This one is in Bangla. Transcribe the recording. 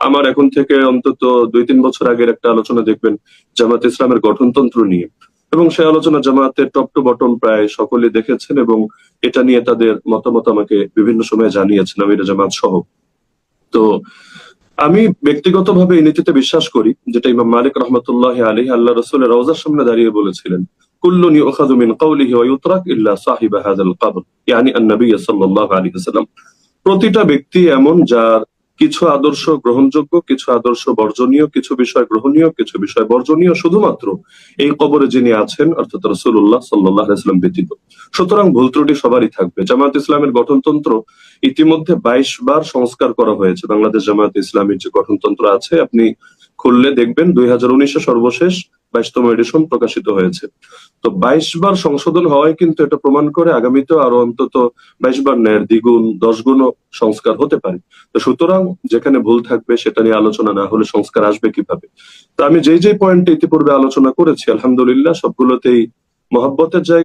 আমার এখন থেকে অন্তত 2-3 বছর আগের একটা আলোচনা দেখবেন জামাত ইসলামের গঠনতন্ত্র নিয়ে, এবং সেই আলোচনা জামাতের টপ টু বটম প্রায় সকলে দেখেছেন, এবং এটা নিয়ে তাদের মতামত আমাকে বিভিন্ন সময় জানিয়েছেন, আমির জামাত সহ। তো আমি ব্যক্তিগতভাবে এই নীতিতে বিশ্বাস করি, যেটা ইমাম মালিক রহমতুল্লাহ আলাইহি আল্লাহ রাসূলের রওজার সামনে দাঁড়িয়ে বলেছিলেন, কুল্লুন ইউখাযু মিন কাওলিহি ওয়া ইউতরাক ইল্লা সাহিবা হাযাল কবর, ইয়ানি আন-নবী সাল্লাল্লাহু আলাইহি ওয়াসাল্লাম। প্রতিটা ব্যক্তি এমন যার কিছু আদর্শ গ্রহণযোগ্য, কিছু আদর্শ বর্জনীয়, কিছু বিষয় গ্রহণীয়, কিছু বিষয় বর্জনীয়, শুধুমাত্র এই কবরে যিনি আছেন অর্থাৎ রাসূলুল্লাহ সাল্লাল্লাহু আলাইহি ওয়াসাল্লাম ব্যতীত। সুতরাং ভুল ত্রুটি সবারই থাকবে। জামায়াত ইসলামের গঠনতন্ত্র ইতিমধ্যে 22 বার সংস্কার করা হয়েছে। বাংলাদেশ জামায়াত ইসলামীর যে গঠনতন্ত্র আছে, আপনি খুললে দেখবেন 2019-এ সর্বশেষ 22তম এডিশন প্রকাশিত হয়েছে। তো 22 বার সংশোধন হওয়ায় কিন্তু এটা প্রমাণ করে আগামীতেও আরো অন্তত 22 বার ন্যায়ের দ্বিগুণ 10 গুণও সংস্কার হতে পারে। তো সুতরাং যেখানে ভুল থাকবে সেটা নিয়ে আলোচনা না হলে সংস্কার আসবে কিভাবে? তো আমি যেই পয়েন্টে ইতিপূর্বে আলোচনা করেছি, আলহামদুলিল্লাহ সবগুলোতেই মহব্বতের জায়গা